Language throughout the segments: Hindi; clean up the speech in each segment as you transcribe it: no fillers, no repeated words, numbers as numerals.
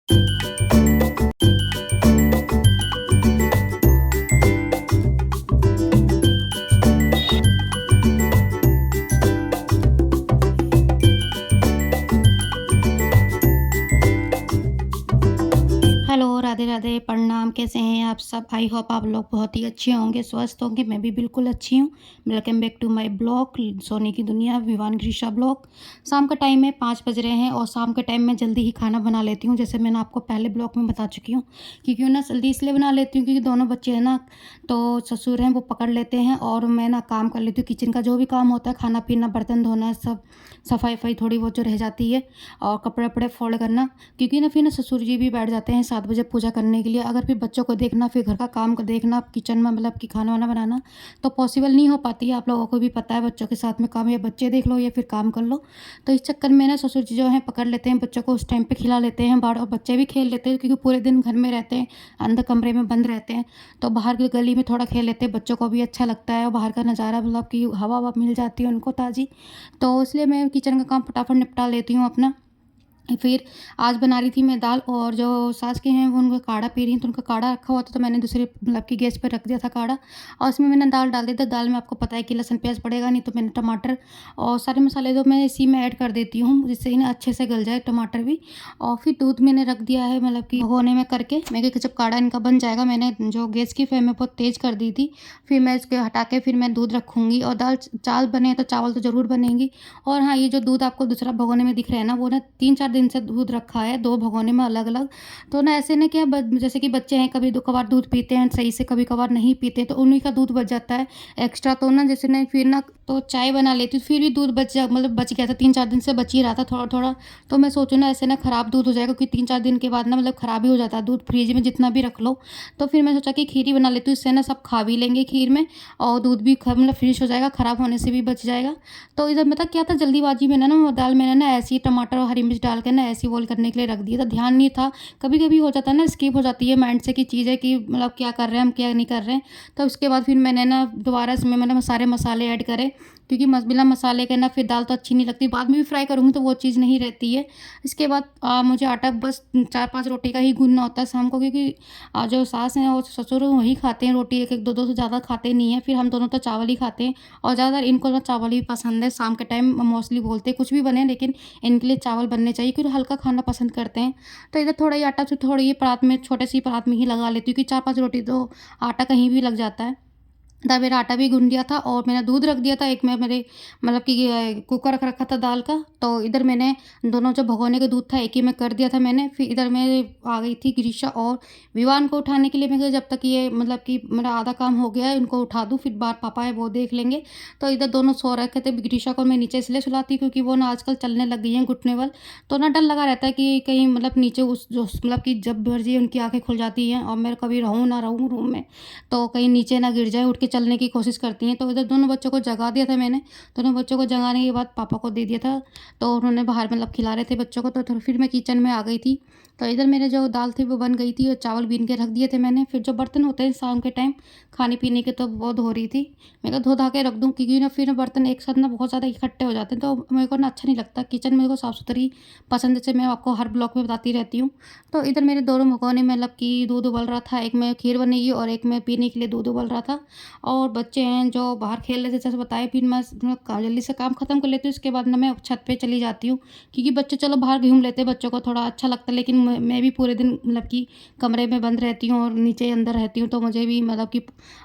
हेलो, राधे राधे, प्रणाम, कैसे हैं आप सब? आई होप आप लोग बहुत ही अच्छे होंगे, स्वस्थ होंगे, मैं भी बिल्कुल अच्छी हूँ। Welcome back to my blog सोने की दुनिया विवान ग्रीशा ब्लॉग। शाम का टाइम है, 5 बज रहे हैं और शाम के टाइम मैं जल्दी ही खाना बना लेती हूँ, जैसे मैंने आपको पहले ब्लॉग में बता चुकी हूँ कि क्यों ना जल्दी इसलिए बना लेती हूँ क्योंकि दोनों बच्चे हैं ना, तो ससुर हैं वो पकड़ लेते हैं और मैं ना काम कर लेती हूँ। किचन का जो भी काम होता है, खाना पीना, बर्तन धोना, सब सफाई-वफाई थोड़ी बहुत जो रह जाती है और कपड़े-वपड़े फोल्ड करना, क्योंकि ना फिर ना ससुर जी भी बैठ जाते हैं 7 बजे पूजा करने के लिए। अगर फिर बच्चों को देखना, फिर घर का काम को देखना, किचन में मतलब कि खाना-वाना बनाना, तो पॉसिबल नहीं हो पाती है। आप लोगों को भी पता है बच्चों के साथ में काम, या बच्चे देख लो या फिर काम कर लो। तो इस चक्कर में ना ससुर जी जो हैं पकड़ लेते हैं बच्चों को, उस टाइम पे खिला लेते हैं बाहर, और बच्चे भी खेल लेते हैं क्योंकि पूरे दिन घर में रहते हैं, अंदर कमरे में बंद रहते हैं। तो बाहर की गली में थोड़ा खेल लेते हैं, बच्चों को भी अच्छा लगता है और बाहर का नज़ारा मतलब कि हवा-ववा मिल जाती है उनको ताज़ी। तो इसलिए मैं किचन का काम फटाफट निपटा लेती हूँ अपना। फिर आज बना रही थी मैं दाल, और जो सास के हैं वो उनका काढ़ा पी रही हैं, तो उनका काढ़ा रखा हुआ था तो मैंने दूसरे मतलब कि गैस पे रख दिया था काढ़ा, और उसमें मैंने दाल डाल दिया था। दाल में आपको पता है कि लहसुन प्याज पड़ेगा नहीं, तो मैंने टमाटर और सारे मसाले तो मैं इसी में ऐड कर देती हूँ जिससे ही ना अच्छे से गल जाए टमाटर भी। और फिर दूध मैंने रख दिया है मतलब कि भगोने में करके, मैं कि जब काढ़ा इनका बन जाएगा, मैंने जो गैस की फ्लेम है बहुत तेज़ कर दी थी। फिर मैं इसके हटा के फिर मैं दूध रखूँगी, और दाल चावल बने तो चावल तो ज़रूर बनेंगी। और हाँ, ये जो दूध आपको दूसरा भगोने में दिख रहा है ना, वो ना 3-4 दिन से दूध रखा है 2 भगोने में अलग-अलग। तो ना ऐसे ना क्या जैसे कि बच्चे हैं, कभी कभार दूध पीते हैं सही से, कभी कभार नहीं पीते, तो उन्हीं का दूध बच जाता है एक्स्ट्रा। तो ना जैसे ना फिर ना तो चाय बना लेती हूँ, फिर भी दूध मतलब बच गया था, 3-4 दिन से बच ही रहा था थोड़ा-थोड़ा। तो मैं सोचूँ ना ऐसे ना खराब दूध हो जाएगा, क्योंकि 3-4 दिन के बाद ना मतलब खराब ही हो जाता है दूध, फ्रिज में जितना भी रख लो। तो फिर मैं सोचा कि खीर ही बना लेती हूँ, इससे ना सब खा भी लेंगे खीर में, और दूध भी मतलब फ्रेश हो जाएगा, खराब होने से भी बच जाएगा। तो इधर मतलब क्या था, जल्दीबाजी में ना वो दाल मैंने ना ऐसे ही टमाटर और हरी मिर्च डाल के ना ऐसे ही बॉईल करने के लिए रख दिया था, ध्यान नहीं था। कभी-कभी हो जाता है ना, स्किप हो जाती है माइंड से कि चीज़ें कि मतलब क्या कर रहे हैं हम, क्या नहीं कर रहे हैं। तो उसके बाद फिर मैंने ना दोबारा इसमें मैंने सारे मसाले ऐड करे, क्योंकि बिना मसाले के ना फिर दाल तो अच्छी नहीं लगती। बाद में भी फ्राई करूँगी तो वो चीज़ नहीं रहती है। इसके बाद मुझे आटा बस 4-5 रोटी का ही गूँथना होता है शाम को, क्योंकि जो सास हैं और ससुर हैं वही खाते हैं रोटी, 1-1 2-2 से ज़्यादा खाते नहीं हैं। फिर हम दोनों तो चावल ही खाते हैं, और ज़्यादातर इनको ना चावल ही पसंद है। शाम के टाइम मोस्टली बोलते हैं कुछ भी बने, लेकिन इनके लिए चावल बनने चाहिए क्योंकि हल्का खाना पसंद करते हैं। तो इधर थोड़ा ही आटा से थोड़ी ही परात में, छोटे सी परात में ही लगा लेती हूँ कि 4-5 रोटी तो आटा कहीं भी लग जाता है। तब मेरा आटा भी गूँध दिया था, और मैंने दूध रख दिया था एक में मेरे मतलब कि कुकर रख रखा था दाल का। तो इधर मैंने दोनों जो भगोने का दूध था एक ही में कर दिया था मैंने। फिर इधर मैं आ गई थी गिरीशा और विवान को उठाने के लिए। मैं कहा जब तक ये मतलब कि मेरा आधा काम हो गया है इनको उठा दूँ, फिर बाहर पापा है वो देख लेंगे। तो इधर दोनों सो रखे थे। गिरीशा को मैं नीचे इसलिए सुलाती क्योंकि वो ना आजकल चलने लग गई हैं घुटने बल। तो ना डर लगा रहता है कि कहीं मतलब नीचे उस जो मतलब कि जब मर्जी उनकी आँखें खुल जाती हैं और मैं कभी रहूँ ना रहूँ रूम में, तो कहीं नीचे ना गिर जाए, उठ के चलने की कोशिश करती हैं। तो इधर दोनों बच्चों को जगा दिया था मैंने। दोनों बच्चों को जगाने के बाद पापा को दे दिया था, तो उन्होंने बाहर मतलब खिला रहे थे बच्चों को। तो फिर मैं किचन में आ गई थी। तो इधर मेरे जो दाल थी वो बन गई थी, और चावल बीन के रख दिए थे मैंने। फिर जो बर्तन होते हैं शाम के टाइम खाने पीने के, तो वो धो रही थी। मैं कहा धो धा के रख दूँ, क्योंकि ना फिर बर्तन एक साथ ना बहुत ज़्यादा इकट्ठे हो जाते हैं, तो मेरे को ना अच्छा नहीं लगता। किचन मेरे को साफ़ सुथरी पसंद है, जैसे मैं आपको हर ब्लॉग में बताती रहती हूँ। तो इधर मेरे दोनों भगोने में मतलब कि दूध उबल रहा था, एक में खीर बनेगी और एक में पीने के लिए दूध उबल रहा था। और बच्चे हैं जो बाहर खेल रहे थे जैसे बताया, फिर मैं जल्दी से काम ख़त्म कर लेती हूँ। उसके बाद ना मैं छत पे चली जाती हूँ, क्योंकि बच्चे चलो बाहर घूम लेते हैं, बच्चों को थोड़ा अच्छा लगता है। लेकिन मैं भी पूरे दिन मतलब कि कमरे में बंद रहती हूँ और नीचे अंदर रहती हूँ, तो मुझे भी मतलब कि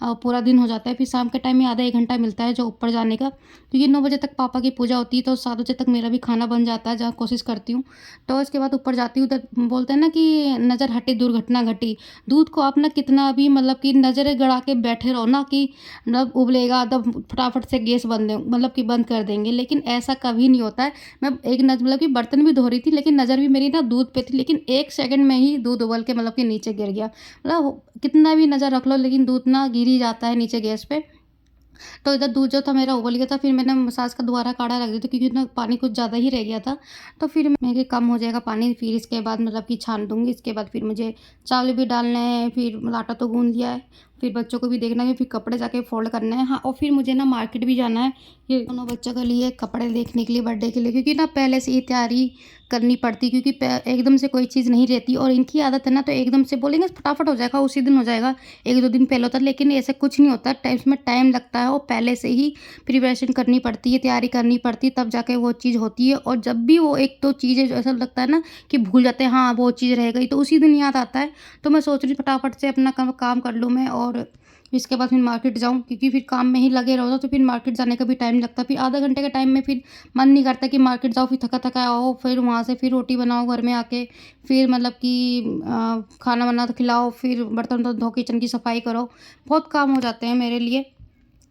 पूरा दिन हो जाता है। फिर शाम के टाइम में आधा 1 घंटा मिलता है जो ऊपर जाने का, क्योंकि 9 बजे तक पापा की पूजा होती है, तो 7 बजे तक मेरा भी खाना बन जाता है, जहाँ कोशिश करती हूँ। तो इसके बाद ऊपर जाती हूँ, तो बोलते हैं ना कि नज़र हटी दुर्घटना घटी। दूध को आप ना कितना भी मतलब कि नज़रें गड़ा के बैठे रहो ना कि मतलब उबलेगा तब फटाफट से गैस बंद मतलब कि बंद कर देंगे, लेकिन ऐसा कभी नहीं होता है। मैं एक मतलब कि बर्तन भी धो रही थी, लेकिन नज़र भी मेरी ना दूध पे थी, लेकिन 1 सेकंड में ही दूध उबल के मतलब कि नीचे गिर गया। मतलब कितना भी नज़र रख लो, लेकिन दूध ना गिर ही जाता है नीचे गैस पे। तो इधर दूध जो था मेरा उबल गया था, फिर मैंने मसाज का दोबारा काढ़ा रख दिया था, क्योंकि ना पानी कुछ ज़्यादा ही रह गया था। तो फिर मेरे कम हो जाएगा पानी, फिर इसके बाद मतलब कि छान दूँगी। इसके बाद फिर मुझे चावल भी डालने हैं, फिर मतलब आटा तो गूँध लिया है, फिर बच्चों को भी देखना है, फिर कपड़े जाके फ़ोल्ड करने हैं। हाँ, और फिर मुझे ना मार्केट भी जाना है, ये दोनों बच्चों के लिए कपड़े देखने के लिए बर्थडे के लिए, क्योंकि ना पहले से ही तैयारी करनी पड़ती, क्योंकि एकदम से कोई चीज़ नहीं रहती और इनकी आदत है ना, तो एकदम से बोलेंगे फटाफट हो जाएगा, उसी दिन हो जाएगा, 1-2 दिन पहले होता है, लेकिन ऐसा कुछ नहीं होता, इसमें टाइम लगता है और पहले से ही प्रिपरेशन करनी पड़ती है, तैयारी करनी पड़ती है, तब जाके वो चीज़ होती है। और जब भी वो 1-2 चीज़ें जो ऐसा लगता है ना कि भूल जाते हैं, हाँ, वो चीज़ रह गई, तो उसी दिन याद आता है। तो मैं सोच रही हूँ फटाफट से अपना काम कर लूँ मैं, और इसके बाद फिर मार्केट जाऊँ, क्योंकि फिर काम में ही लगे रहो तो फिर मार्केट जाने का भी टाइम लगता है। फिर आधा घंटे के टाइम में फिर मन नहीं करता कि मार्केट जाओ, फिर थका-थका आओ, फिर वहाँ से फिर रोटी बनाओ घर में आके, फिर मतलब कि खाना-वाना तो खिलाओ, फिर बर्तन-वर्तन धो किचन की सफाई करो, बहुत काम हो जाते हैं मेरे लिए।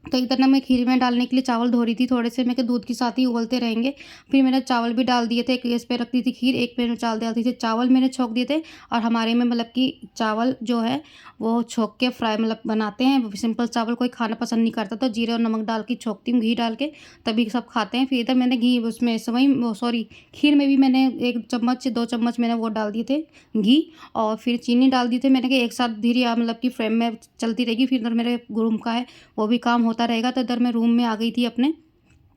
तो इधर ना मैं खीर में डालने के लिए चावल धो रही थी थोड़े से, मैं कहा दूध के साथ ही उबलते रहेंगे। फिर मैंने चावल भी डाल दिए थे, एक गैस पे रख दी थी खीर, एक पे मैं चावल डालती थी, चावल मैंने छौंक दिए थे। और हमारे में मतलब कि चावल जो है वो छौंक के फ्राई मतलब बनाते हैं, सिंपल चावल कोई खाना पसंद नहीं करता, तो जीरे और नमक डाल के छौंकती हूँ घी डाल के, तभी सब खाते हैं। फिर इधर मैंने घी उसमें सेवई वो सॉरी खीर में भी मैंने 1 चम्मच 2 चम्मच मैंने वो डाल दिए थे घी, और फिर चीनी डाल दी थी मैंने, कि एक साथ धीरे मतलब कि फ्लेम में चलती रहेगी। फिर इधर मेरे रूम का है, वो भी काम होता रहेगा। तो इधर मैं रूम में आ गई थी अपने,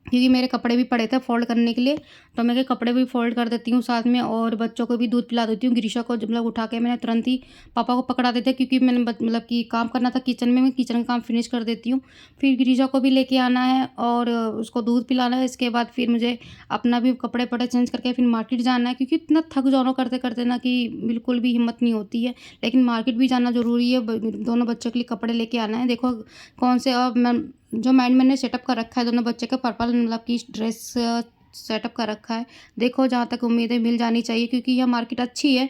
क्योंकि मेरे कपड़े भी पड़े थे फ़ोल्ड करने के लिए, तो मैं कहा कपड़े भी फ़ोल्ड कर देती हूँ साथ में, और बच्चों को भी दूध पिला देती हूँ। गिरीशा को जब मतलब उठा के मैंने तुरंत ही पापा को पकड़ा देते, क्योंकि मैंने मतलब कि काम करना था किचन में, मैं किचन का काम फिनिश कर देती हूँ। फिर गिरीशा को भी लेके आना है और उसको दूध पिलाना है। इसके बाद फिर मुझे अपना भी कपड़े-वपड़े चेंज करके फिर मार्केट जाना है, क्योंकि इतना थक जाओ ना करते-करते ना कि बिल्कुल भी हिम्मत नहीं होती है। लेकिन मार्केट भी जाना ज़रूरी है, ब दोनों बच्चों के लिए कपड़े लेके आना है। देखो कौन से मैं जो माइंड मैंने सेटअप कर रखा है, दोनों बच्चे का पर्पल मतलब की ड्रेस सेटअप कर रखा है। देखो जहाँ तक उम्मीद है मिल जानी चाहिए, क्योंकि यह मार्केट अच्छी है,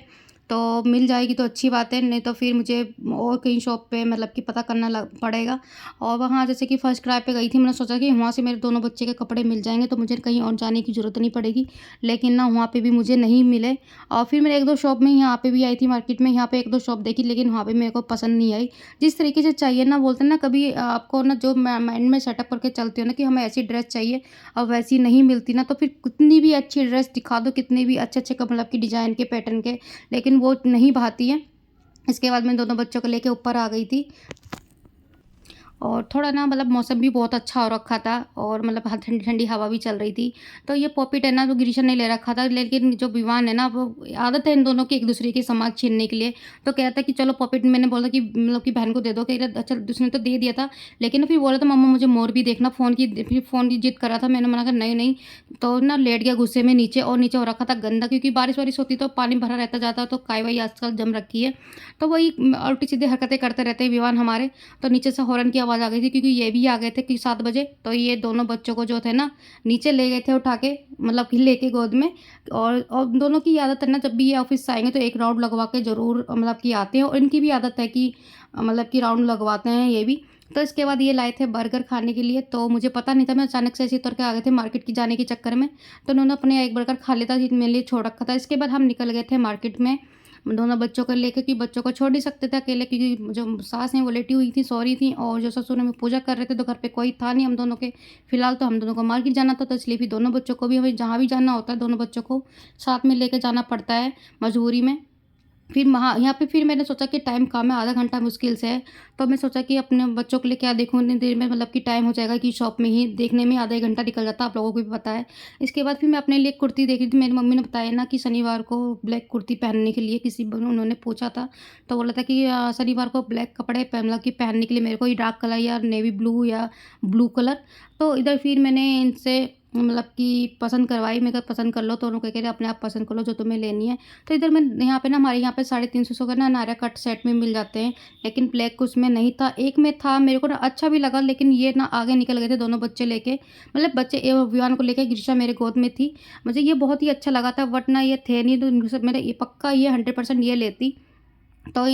तो मिल जाएगी तो अच्छी बात है, नहीं तो फिर मुझे और कहीं शॉप पे मतलब कि पता करना पड़ेगा। और वहाँ जैसे कि फर्स्ट क्राई पे गई थी, मैंने सोचा कि वहाँ से मेरे दोनों बच्चे के कपड़े मिल जाएंगे, तो मुझे कहीं और जाने की ज़रूरत नहीं पड़ेगी, लेकिन ना वहाँ पे भी मुझे नहीं मिले। और फिर मैंने 1-2 शॉप में यहाँ पे भी आई थी मार्केट में, यहाँ पे 1-2 शॉप देखी, लेकिन वहाँ पे मेरे को पसंद नहीं आई। जिस तरीके से चाहिए ना, बोलते हैं ना कभी आपको ना जो माइंड में सेटअप करके चलते हो ना कि हमें ऐसी ड्रेस चाहिए, और वैसी नहीं मिलती ना, तो फिर कितनी भी अच्छी ड्रेस दिखा दो, कितने भी अच्छे-अच्छे मतलब की डिज़ाइन के पैटर्न के, लेकिन वो नहीं भाती है। इसके बाद मैं दोनों बच्चों को लेके ऊपर आ गई थी, और थोड़ा ना मतलब मौसम भी बहुत अच्छा हो रखा था, और मतलब ठंडी-ठंडी हवा भी चल रही थी। तो ये पॉपिट है ना, जो गिरीशन ने ले रखा था, लेकिन जो विवान है ना, वो आदत है इन दोनों की एक-दूसरे की सामान छीनने के लिए। तो कह रहा था कि चलो पॉपिट, मैंने बोला कि मतलब कि बहन को दे दो, कह रहा अच्छा उसने तो दे दिया था, लेकिन फिर बोला था मम्मा मुझे मोर भी देखना, फिर फ़ोन की जिद कर रहा था। मैंने मना कहा नहीं-नहीं, तो ना लेट गया गुस्से में नीचे, और नीचे हो रखा था गंदा, क्योंकि बारिश-वारिश होती तो पानी भरा रहता जाता, तो काई-वाई आजकल जम रखी है। तो वही उल्टी-सीधी हरकतें करते रहते हैं विवान हमारे। तो नीचे से हॉर्न की आवाज़ आ गई थी, क्योंकि ये भी आ गए थे कि 7 बजे, तो ये दोनों बच्चों को जो थे ना नीचे ले गए थे उठा के, मतलब कि लेके गोद में। और दोनों की आदत है ना, जब भी ये ऑफिस से आएंगे तो एक राउंड लगवा के ज़रूर मतलब कि आते हैं, और इनकी भी आदत है कि मतलब कि राउंड लगवाते हैं ये भी। तो इसके बाद ये लाए थे बर्गर खाने के लिए, तो मुझे पता नहीं था, मैं अचानक से ऐसे ही उतर के आ गए थे मार्केट की जाने के चक्कर में, तो उन्होंने अपने एक बर्गर खा लिया था, मेरे लिए छोड़ रखा था। इसके बाद हम निकल गए थे मार्केट में दोनों बच्चों को लेके, कि बच्चों को छोड़ नहीं सकते थे अकेले, क्योंकि जो सास हैं वो लेटी हुई थी, सो रही थी, और जो ससुर हैं वो पूजा कर रहे थे, तो घर पे कोई था नहीं हम दोनों के फिलहाल। तो हम दोनों को मार्केट जाना था, तो इसलिए फिर दोनों बच्चों को भी, हमें जहाँ भी जाना होता है दोनों बच्चों को साथ में लेके जाना पड़ता है मजबूरी में। फिर वहाँ यहाँ पे फिर मैंने सोचा कि टाइम कम है, आधा घंटा मुश्किल से है, तो मैं सोचा कि अपने बच्चों के लिए क्या देखूँ, इतनी देर में मतलब कि टाइम हो जाएगा, कि शॉप में ही देखने में आधा 1 घंटा निकल जाता है, आप लोगों को भी पता है। इसके बाद फिर मैं अपने लिए कुर्ती देख रही थी, मेरी मम्मी ने बताया ना कि शनिवार को ब्लैक कुर्ती पहनने के लिए, उन्होंने पूछा था, तो बोला था कि शनिवार को ब्लैक कपड़े मतलब कि पहनने के लिए मेरे को ही डार्क कलर या नेवी ब्लू या ब्लू कलर। तो इधर फिर मैंने इनसे मतलब कि पसंद करवाई, मैं कहा पसंद कर लो, तो उन्होंने कह रहे अपने आप पसंद कर लो जो तुम्हें लेनी है। तो इधर मैं यहाँ पे ना, हमारे यहाँ पे 350 का ना नायरा कट सेट में मिल जाते हैं, लेकिन ब्लैक उसमें नहीं था, एक में था, मेरे को ना अच्छा भी लगा, लेकिन ये ना आगे निकल गए थे दोनों बच्चे लेके, मतलब बच्चे विवान को लेके, गिरिशा मेरे गोद में थी। मुझे ये बहुत ही अच्छा लगा था, बट ना ये थे नहीं, तो मेरा ये पक्का ये 100% ये लेती। तो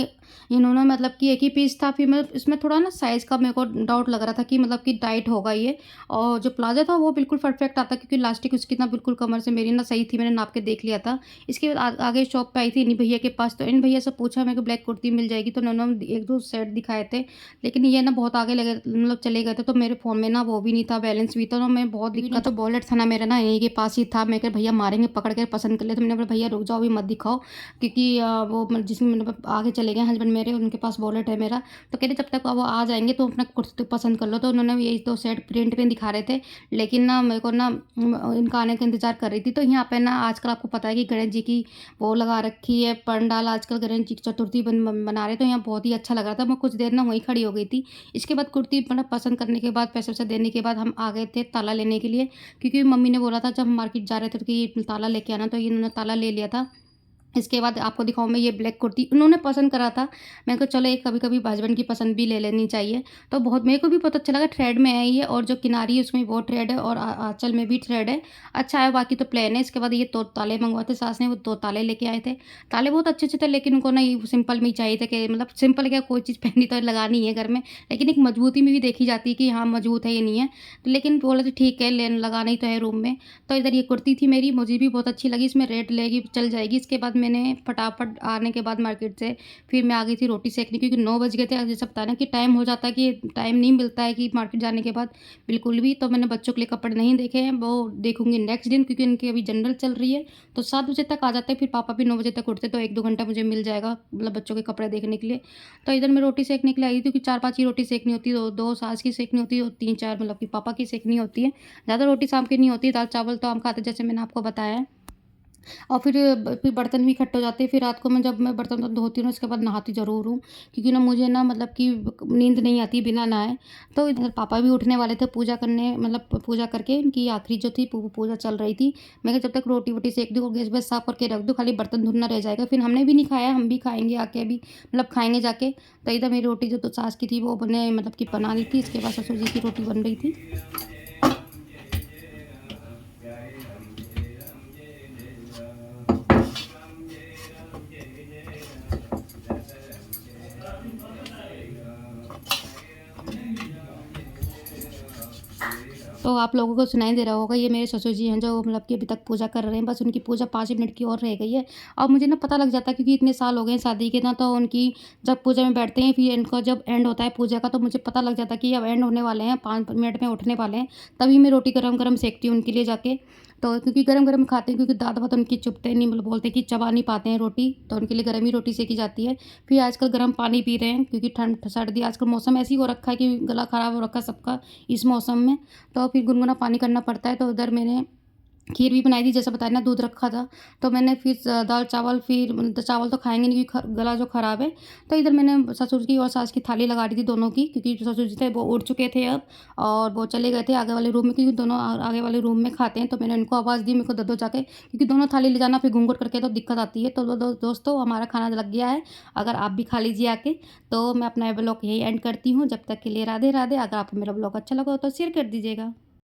इन्होंने मतलब कि एक ही पीस था, फिर मैं इसमें थोड़ा ना साइज़ का मेरे को डाउट लग रहा था कि मतलब कि टाइट होगा ये, और जो प्लाज़ो था वो बिल्कुल परफेक्ट आता, क्योंकि इलास्टिक उसकी ना बिल्कुल कमर से मेरी ना सही थी, मैंने नाप के देख लिया था। इसके बाद आगे शॉप पे आई थी इन्हीं भैया के पास, तो इन भैया से पूछा मेरे को ब्लैक कुर्ती मिल जाएगी, तो उन्होंने 1-2 सेट दिखाए थे, लेकिन ये ना बहुत आगे लगे मतलब चले गए थे, तो मेरे फ़ोन में ना वो भी नहीं था, बैलेंस भी था, तो मैं बहुत दिक्कत, तो वॉलेट था ना मेरा ना इन्हीं के पास ही था। मैं कहा भैया मारेंगे पकड़ के, पसंद कर ले, तो मैंने बोला भैया रुक जाओ, अभी मत दिखाओ, क्योंकि वो जिसमें मैंने आगे चले गए हस्बैंड मेरे, उनके पास वॉलेट है मेरा। तो कह रहे जब तक वो आ जाएँगे तो अपना कुर्ती पसंद कर लो। तो उन्होंने यही तो सेट प्रिंट में दिखा रहे थे, लेकिन ना मेरे को ना इनका आने का इंतज़ार कर रही थी। तो यहाँ पे ना आजकल आपको पता है कि गणेश जी की वो लगा रखी है पंडाल, आजकल गणेश जी की चतुर्थी बना रहे हैं, तो यहाँ बहुत ही अच्छा लग रहा था। मैं कुछ देर ना वहीं खड़ी हो गई थी। इसके बाद कुर्ती मतलब पसंद करने के बाद, पैसे-वैसे देने के बाद हम आ गए थे ताला लेने के लिए, क्योंकि मम्मी ने बोला था जब हम मार्केट जा रहे थे तो कि ताला लेके आना, तो इन्होंने ताला ले लिया था। इसके बाद आपको दिखाऊँ मैं ये ब्लैक कुर्ती उन्होंने पसंद करा था। मैंने कहा चलो एक कभी-कभी हस्बैंड की पसंद भी ले लेनी चाहिए। तो बहुत मेरे को भी बहुत अच्छा लगा, थ्रेड में है ये, और जो किनारी है उसमें वो थ्रेड है, और आँचल में भी थ्रेड है। अच्छा है, बाकी तो प्लेन है। इसके बाद ये 2 ताले मँगवाए थे सास ने, वो 2 ताले लेके आए थे। ताले बहुत अच्छे-अच्छे थे, लेकिन उनको ना ये सिंपल में ही चाहिए थे, कि मतलब सिंपल क्या, कोई चीज़ पहनी तो लगानी ही है घर में, लेकिन एक मजबूती में भी देखी जाती है कि हाँ मजबूत है ये नहीं है। तो लेकिन बोले थे ठीक है, लेन लगाना ही तो है रूम में। तो इधर ये कुर्ती थी मेरी, मुझे भी बहुत अच्छी लगी, इसमें रेट लेगी चल जाएगी। इसके बाद मैंने फटाफट आने के बाद मार्केट से फिर मैं आ गई थी रोटी सेकने, क्योंकि 9 बज गए थे। जैसे पता ना कि टाइम हो जाता है, कि टाइम नहीं मिलता है कि मार्केट जाने के बाद बिल्कुल भी। तो मैंने बच्चों के लिए कपड़े नहीं देखे हैं, वो देखूँगी नेक्स्ट दिन, क्योंकि उनकी अभी जनरल चल रही है। तो 7 बजे तक आ जाते हैं, फिर पापा भी 9 बजे तक उठते, तो 1-2 घंटा मुझे मिल जाएगा मतलब बच्चों के कपड़े देखने के लिए। तो इधर मैं रोटी सेकने के लिए आई थी, क्योंकि 4-5 ही रोटी सेकनी होती है, 2 सास की सेकनी होती है और 3-4 मतलब कि पापा की सेकनी होती है। ज़्यादा रोटी शाम की नहीं होती, दाल-चावल तो हम खाते हैं, जैसे मैंने आपको बताया है। और फिर बर्तन भी इकट्ठे हो जाते हैं। फिर रात को जब मैं बर्तन धोती हूँ, उसके बाद नहाती ज़रूर हूँ, क्योंकि ना मुझे ना मतलब कि नींद नहीं आती बिना नहाए। तो इधर पापा भी उठने वाले थे पूजा करने, मतलब पूजा करके उनकी आखिरी जो थी पूजा चल रही थी। मैं कहा जब तक रोटी वोटी सेक दूँ और गैस वैस साफ़ करके रख दूँ, खाली बर्तन धुलना रह जाएगा। फिर हमने भी नहीं खाया, हम भी खाएँगे आके अभी, मतलब खाएँगे जाके। तो इधर मेरी रोटी जो तो सास की थी वो बने मतलब कि बना ली थी। इसके बाद ससुर जी की रोटी बन रही थी। तो आप लोगों को सुनाई दे रहा होगा, ये मेरे ससुर जी हैं जो मतलब कि अभी तक पूजा कर रहे हैं। बस उनकी पूजा 5 मिनट की और रह गई है। और मुझे ना पता लग जाता है, क्योंकि इतने साल हो गए हैं शादी के ना, तो उनकी जब पूजा में बैठते हैं, फिर इनका जब एंड होता है पूजा का, तो मुझे पता लग जाता है कि अब एंड होने वाले हैं, 5 मिनट में उठने वाले हैं। तभी मैं रोटी गरम-गरम सेकती हूँ उनके लिए जाके। तो क्योंकि गरम-गरम खाते हैं, क्योंकि दाँत-वाँत उनके चुभते नहीं, मतलब बोलते हैं कि चबा नहीं पाते हैं रोटी, तो उनके लिए गरम ही रोटी सेकी जाती है। फिर आजकल गर्म पानी पी रहे हैं, क्योंकि ठंड सर्दी आजकल मौसम ऐसी हो रखा है कि गला खराब हो रखा है सबका इस मौसम में। तो फिर गुनगुना पानी करना पड़ता है। तो उधर मैंने खीर भी बनाई थी, जैसा बताया ना दूध रखा था। तो मैंने फिर दाल-चावल, फिर चावल तो खाएँगे नहीं, क्योंकि गला जो ख़राब है। तो इधर मैंने ससुर की और सास की थाली लगा दी थी दोनों की, क्योंकि जो ससुर जी थे वो उठ चुके थे अब, और वो चले गए थे आगे वाले रूम में, क्योंकि दोनों आगे वाले रूम में खाते हैं। तो मैंने उनको आवाज़ दी, मेरे को दे दो जाके, क्योंकि दोनों थाली ले जाना फिर घूँघट करके तो दिक्कत आती है। तो दोस्तों हमारा खाना लग गया है, अगर आप भी खा लीजिए आके। तो मैं अपना ब्लॉग यहीं एंड करती हूँ, जब तक के लिए राधे राधे। अगर आपको मेरा ब्लॉग अच्छा लगा हो तो शेयर कर दीजिएगा।